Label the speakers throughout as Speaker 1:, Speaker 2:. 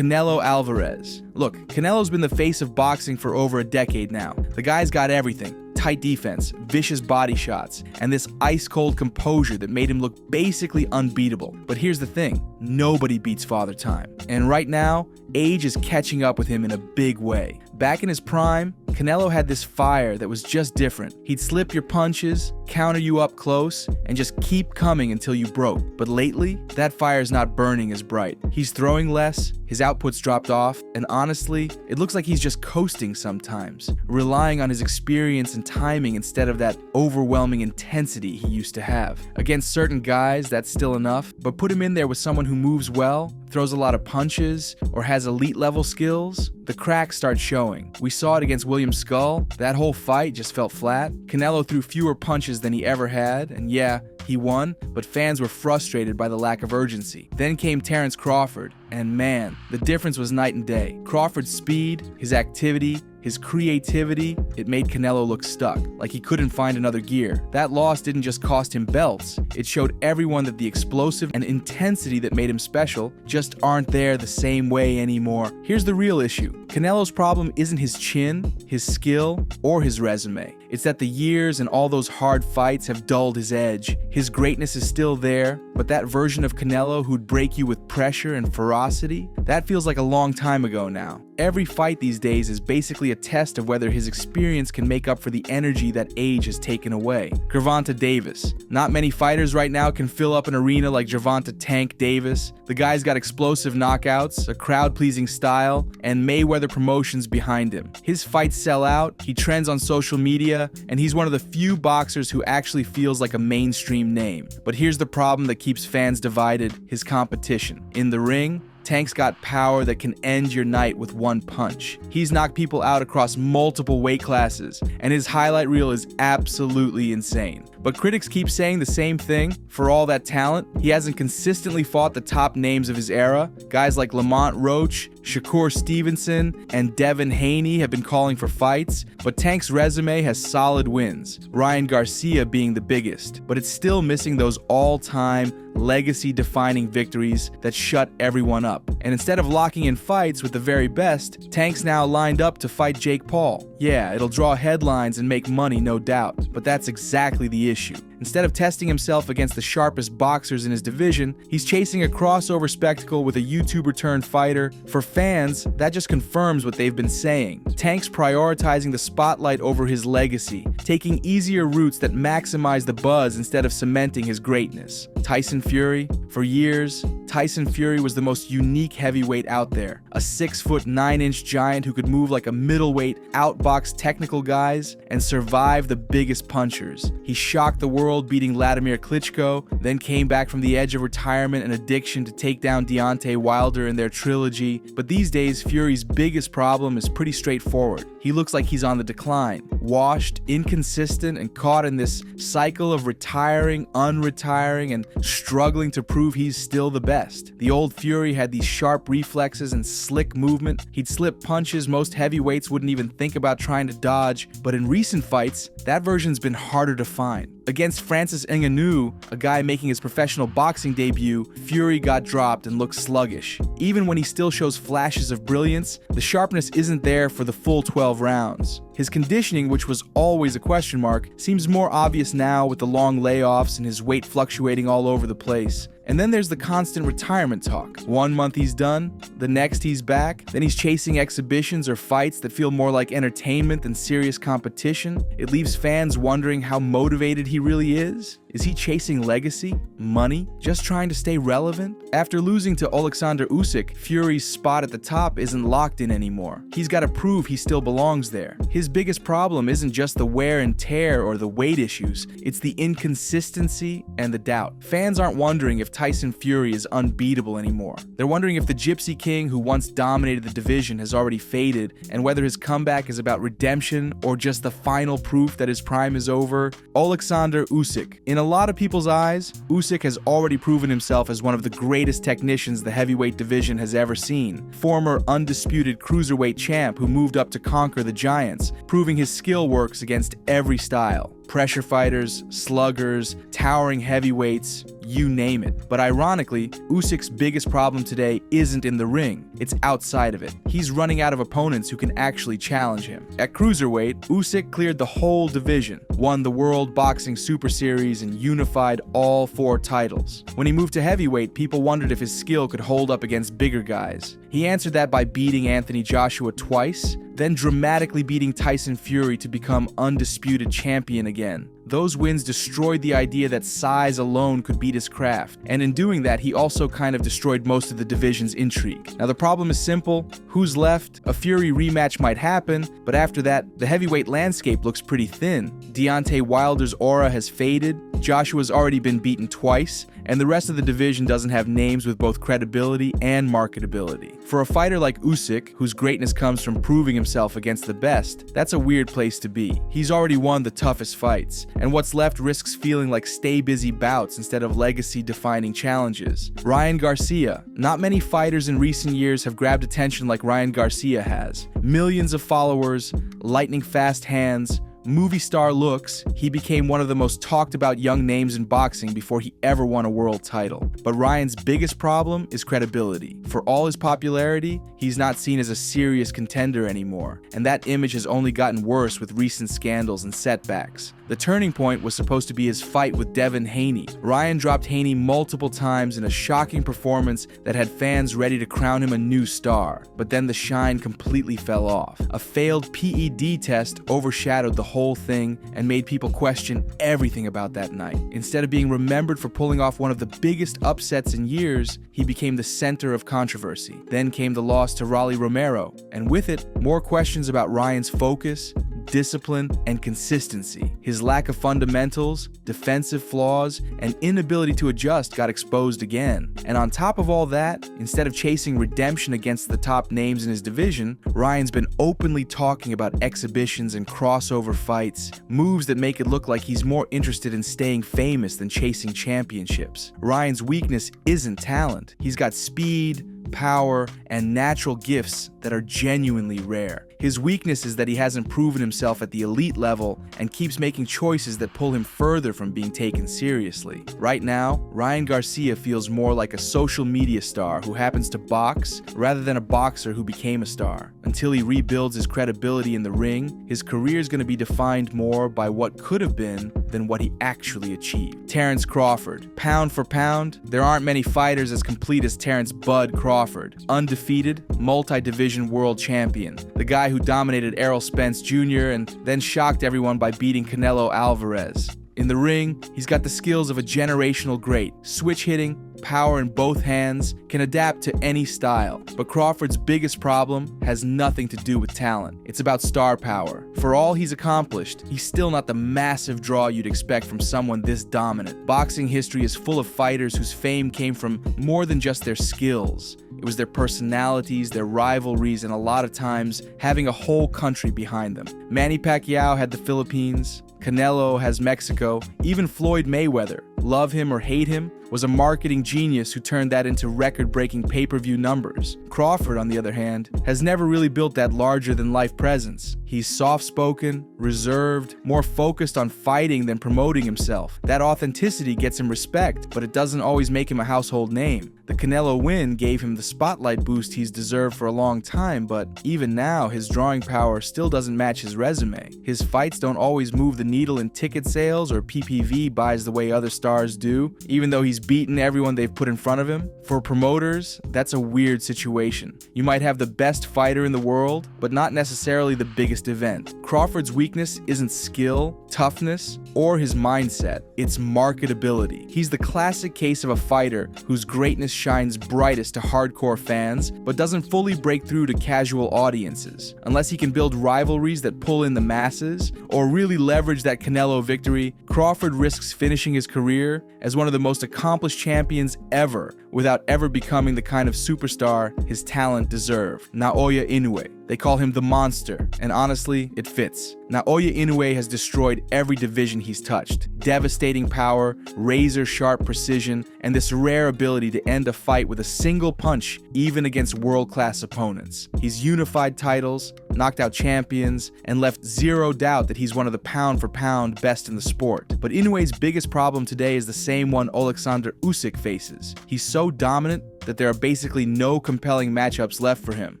Speaker 1: Canelo Alvarez. Look, Canelo's been the face of boxing for over a decade now. The guy's got everything. Tight defense, vicious body shots, and this ice-cold composure that made him look basically unbeatable. But here's the thing, nobody beats Father Time. And right now, age is catching up with him in a big way. Back in his prime, Canelo had this fire that was just different. He'd slip your punches, counter you up close, and just keep coming until you broke. But lately, that fire's not burning as bright. He's throwing less, his output's dropped off, and honestly, it looks like he's just coasting sometimes, relying on his experience and timing instead of that overwhelming intensity he used to have. Against certain guys, that's still enough, but put him in there with someone who moves well, throws a lot of punches, or has elite level skills, the cracks start showing. We saw it against William Skull. That whole fight just felt flat. Canelo threw fewer punches than he ever had, and yeah, he won, but fans were frustrated by the lack of urgency. Then came Terence Crawford, and man, the difference was night and day. Crawford's speed, his activity, his creativity, it made Canelo look stuck, like he couldn't find another gear. That loss didn't just cost him belts, it showed everyone that the explosive and intensity that made him special just aren't there the same way anymore. Here's the real issue. Canelo's problem isn't his chin, his skill, or his resume. It's that the years and all those hard fights have dulled his edge. His greatness is still there, but that version of Canelo who'd break you with pressure and ferocity, that feels like a long time ago now. Every fight these days is basically a test of whether his experience can make up for the energy that age has taken away. Gervonta Davis. Not many fighters right now can fill up an arena like Gervonta Tank Davis. The guy's got explosive knockouts, a crowd-pleasing style, and Mayweather promotions behind him. His fights sell out, he trends on social media, and he's one of the few boxers who actually feels like a mainstream name. But here's the problem that keeps fans divided, his competition. In the ring, Tank's got power that can end your night with one punch. He's knocked people out across multiple weight classes, and his highlight reel is absolutely insane. But critics keep saying the same thing. For all that talent, he hasn't consistently fought the top names of his era. Guys like Lamont Roach, Shakur Stevenson, and Devin Haney have been calling for fights, but Tank's resume has solid wins, Ryan Garcia being the biggest, but it's still missing those all-time, legacy-defining victories that shut everyone up. And instead of locking in fights with the very best, Tank's now lined up to fight Jake Paul. Yeah, it'll draw headlines and make money, no doubt, but that's exactly the issue. Instead of testing himself against the sharpest boxers in his division, he's chasing a crossover spectacle with a YouTuber-turned-fighter. For fans, that just confirms what they've been saying. Tank's prioritizing the spotlight over his legacy, taking easier routes that maximize the buzz instead of cementing his greatness. Tyson Fury? For years, Tyson Fury was the most unique heavyweight out there. A 6'9" giant who could move like a middleweight, outbox technical guys, and survive the biggest punchers. He shocked the world beating Vladimir Klitschko, then came back from the edge of retirement and addiction to take down Deontay Wilder in their trilogy. But these days, Fury's biggest problem is pretty straightforward. He looks like he's on the decline, washed, inconsistent, and caught in this cycle of retiring, unretiring, and struggling to prove he's still the best. The old Fury had these sharp reflexes and slick movement. He'd slip punches most heavyweights wouldn't even think about trying to dodge, but in recent fights, that version's been harder to find. Against Francis Ngannou, a guy making his professional boxing debut, Fury got dropped and looked sluggish. Even when he still shows flashes of brilliance, the sharpness isn't there for the full 12 rounds. His conditioning, which was always a question mark, seems more obvious now with the long layoffs and his weight fluctuating all over the place. And then there's the constant retirement talk. 1 month he's done, the next he's back, then he's chasing exhibitions or fights that feel more like entertainment than serious competition. It leaves fans wondering how motivated he really is. Is he chasing legacy? Money? Just trying to stay relevant? After losing to Oleksandr Usyk, Fury's spot at the top isn't locked in anymore. He's got to prove he still belongs there. His biggest problem isn't just the wear and tear or the weight issues, it's the inconsistency and the doubt. Fans aren't wondering if Tyson Fury is unbeatable anymore. They're wondering if the Gypsy King who once dominated the division has already faded, and whether his comeback is about redemption or just the final proof that his prime is over. Oleksandr Usyk. In a lot of people's eyes, Usyk has already proven himself as one of the greatest technicians the heavyweight division has ever seen. Former undisputed cruiserweight champ who moved up to conquer the giants, proving his skill works against every style. Pressure fighters, sluggers, towering heavyweights, you name it. But ironically, Usyk's biggest problem today isn't in the ring, it's outside of it. He's running out of opponents who can actually challenge him. At cruiserweight, Usyk cleared the whole division, won the World Boxing Super Series, and unified all 4 titles. When he moved to heavyweight, people wondered if his skill could hold up against bigger guys. He answered that by beating Anthony Joshua twice, then dramatically beating Tyson Fury to become undisputed champion again. Those wins destroyed the idea that size alone could beat his craft, and in doing that, he also kind of destroyed most of the division's intrigue. Now the problem is simple: who's left? A Fury rematch might happen, but after that, the heavyweight landscape looks pretty thin. Deontay Wilder's aura has faded, Joshua's already been beaten twice, and the rest of the division doesn't have names with both credibility and marketability. For a fighter like Usyk, whose greatness comes from proving himself against the best, that's a weird place to be. He's already won the toughest fights, and what's left risks feeling like stay-busy bouts instead of legacy-defining challenges. Ryan Garcia. Not many fighters in recent years have grabbed attention like Ryan Garcia has. Millions of followers, lightning-fast hands, movie star looks, he became one of the most talked about young names in boxing before he ever won a world title. But Ryan's biggest problem is credibility. For all his popularity, he's not seen as a serious contender anymore, and that image has only gotten worse with recent scandals and setbacks. The turning point was supposed to be his fight with Devin Haney. Ryan dropped Haney multiple times in a shocking performance that had fans ready to crown him a new star. But then the shine completely fell off. A failed PED test overshadowed the whole thing and made people question everything about that night. Instead of being remembered for pulling off one of the biggest upsets in years, he became the center of controversy. Then came the loss to Rolly Romero, and with it, more questions about Ryan's focus, discipline, and consistency. His lack of fundamentals, defensive flaws, and inability to adjust got exposed again. And on top of all that, instead of chasing redemption against the top names in his division, Ryan's been openly talking about exhibitions and crossover fights, moves that make it look like he's more interested in staying famous than chasing championships. Ryan's weakness isn't talent. He's got speed, power, and natural gifts that are genuinely rare. His weakness is that he hasn't proven himself at the elite level and keeps making choices that pull him further from being taken seriously. Right now, Ryan Garcia feels more like a social media star who happens to box rather than a boxer who became a star. Until he rebuilds his credibility in the ring, his career is going to be defined more by what could have been than what he actually achieved. Terence Crawford. Pound for pound, there aren't many fighters as complete as Terence "Bud" Crawford. Undefeated, multi-division world champion. The guy who dominated Errol Spence Jr. and then shocked everyone by beating Canelo Alvarez. In the ring, he's got the skills of a generational great. Switch hitting, power in both hands, can adapt to any style. But Crawford's biggest problem has nothing to do with talent. It's about star power. For all he's accomplished, he's still not the massive draw you'd expect from someone this dominant. Boxing history is full of fighters whose fame came from more than just their skills. It was their personalities, their rivalries, and a lot of times having a whole country behind them. Manny Pacquiao had the Philippines, Canelo has Mexico, even Floyd Mayweather, love him or hate him, was a marketing genius who turned that into record-breaking pay-per-view numbers. Crawford, on the other hand, has never really built that larger-than-life presence. He's soft-spoken, reserved, more focused on fighting than promoting himself. That authenticity gets him respect, but it doesn't always make him a household name. The Canelo win gave him the spotlight boost he's deserved for a long time, but even now, his drawing power still doesn't match his resume. His fights don't always move the needle in ticket sales or PPV buys the way other stars do, even though he's beaten everyone they've put in front of him. For promoters, that's a weird situation. You might have the best fighter in the world, but not necessarily the biggest event. Crawford's weakness isn't skill, toughness, or his mindset. It's marketability. He's the classic case of a fighter whose greatness shines brightest to hardcore fans, but doesn't fully break through to casual audiences. Unless he can build rivalries that pull in the masses, or really leverage that Canelo victory, Crawford risks finishing his career as one of the most accomplished champions ever, without ever becoming the kind of superstar his talent deserved. Naoya Inoue. They call him the Monster, and honestly, it fits. Naoya Inoue has destroyed every division he's touched. Devastating power, razor-sharp precision, and this rare ability to end a fight with a single punch, even against world-class opponents. He's unified titles, knocked out champions, and left zero doubt that he's one of the pound-for-pound best in the sport. But Inoue's biggest problem today is the same one Oleksandr Usyk faces. He's so dominant that there are basically no compelling matchups left for him.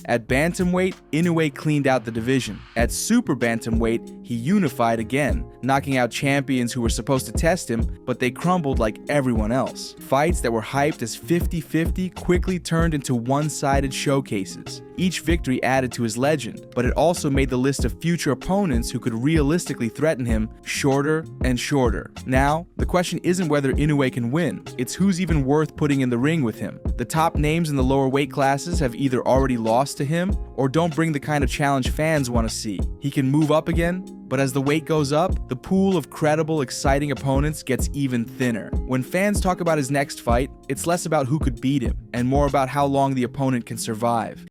Speaker 1: At bantamweight, Inoue cleaned out the division. At super bantamweight, he unified again, knocking out champions who were supposed to test him, but they crumbled like everyone else. Fights that were hyped as 50-50 quickly turned into one-sided showcases. Each victory added to his legend, but it also made the list of future opponents who could realistically threaten him shorter and shorter. Now, the question isn't whether Inoue can win, it's who's even worth putting in the ring with him. The top names in the lower weight classes have either already lost to him or don't bring the kind of challenge fans want to see. He can move up again, but as the weight goes up, the pool of credible, exciting opponents gets even thinner. When fans talk about his next fight, it's less about who could beat him and more about how long the opponent can survive.